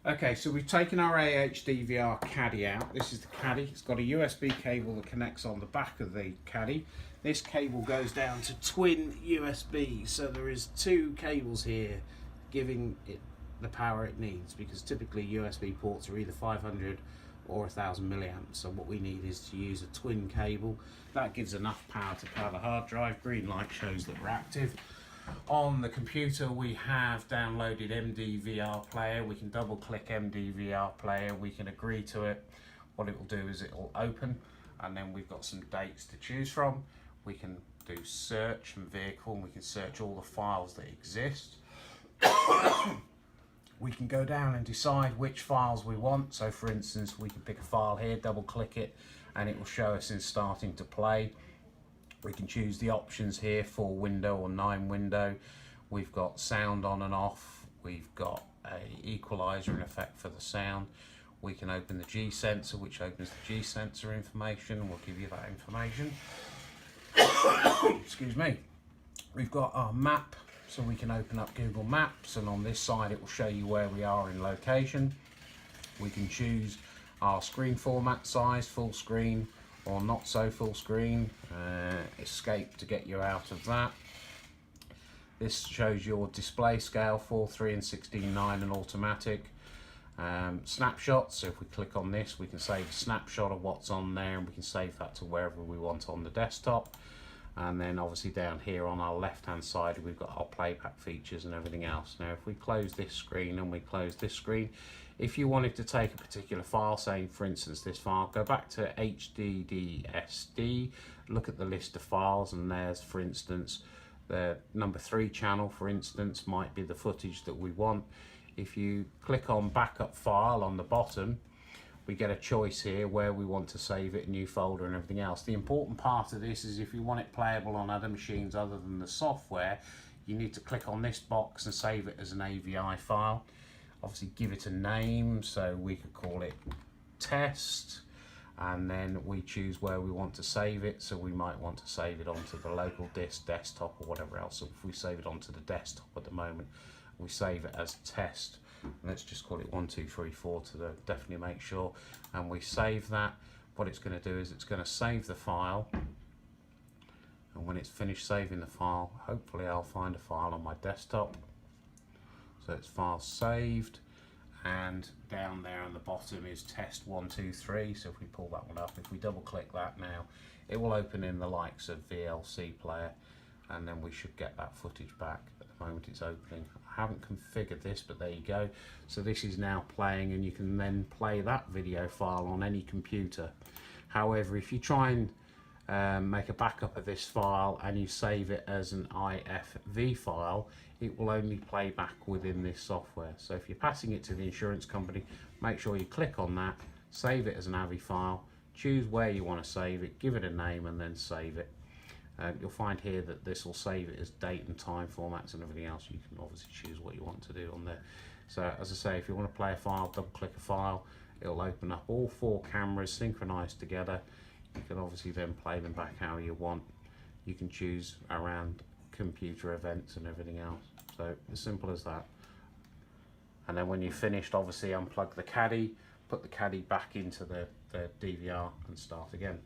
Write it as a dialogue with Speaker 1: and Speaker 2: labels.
Speaker 1: Okay, so we've taken our AHD VR caddy out. This is the caddy. It's got a USB cable that connects on the back of the caddy. This cable goes down to twin USB, so there is two cables here giving it the power it needs, because typically USB ports are either 500 or 1000 milliamps. So what we need is to use a twin cable. That gives enough power to power the hard drive. Green light shows that we're active. On the computer we have downloaded MDVR player. We can double click MDVR player, we can agree to it. What it will do is it will open, and then we've got some dates to choose from. We can do search and vehicle, and we can search all the files that exist. We can go down and decide which files we want. So for instance, we can pick a file here, double click it, and it will show us in starting to play. We can choose the options here, 4 window or 9 window. We've got sound on and off. We've got a equalizer in effect for the sound. We can open the G sensor, which opens the G sensor information. We'll give you that information. Excuse me. We've got our map, so we can open up Google Maps, and on this side it will show you where we are in location. We can choose our screen format size, full screen or not so full screen, escape to get you out of that. This shows your display scale, 4:3 and 16:9 and automatic. Snapshots, so if we click on this we can save a snapshot of what's on there, and we can save that to wherever we want on the desktop. And then obviously down here on our left hand side we've got our playback features and everything else. Now if we close this screen and we close this screen, if you wanted to take a particular file, say for instance this file, go back to HDD, look at the list of files, and there's for instance the number 3 channel, for instance, might be the footage that we want. If you click on backup file on the bottom, we get a choice here where we want to save it, a new folder and everything else. The important part of this is if you want it playable on other machines other than the software, you need to click on this box and save it as an AVI file. Obviously give it a name, so we could call it test, and then we choose where we want to save it. So we might want to save it onto the local disk, desktop or whatever else. So if we save it onto the desktop at the moment, we save it as test. Let's just call it 1, 2, 3, 4 to definitely make sure, and we save that. What it's going to do is it's going to save the file, and when it's finished saving the file, hopefully I'll find a file on my desktop. So it's file saved, and down there on the bottom is test 1, 2, 3. So if we pull that one up, if we double click that now, it will open in the likes of VLC player, and then we should get that footage back. At the moment it's opening. I haven't configured this, but there you go. So this is now playing, and you can then play that video file on any computer. However, if you try and make a backup of this file and you save it as an IFV file, it will only play back within this software. So if you're passing it to the insurance company, make sure you click on that, save it as an AVI file, choose where you want to save it, give it a name, and then save it. You'll find here that this will save it as date and time formats and everything else. You can obviously choose what you want to do on there. So as I say, if you want to play a file, double click a file, it'll open up all 4 cameras synchronized together. You can obviously then play them back how you want. You can choose around computer events and everything else. So as simple as that. And then when you're finished, obviously unplug the caddy, put the caddy back into the DVR and start again.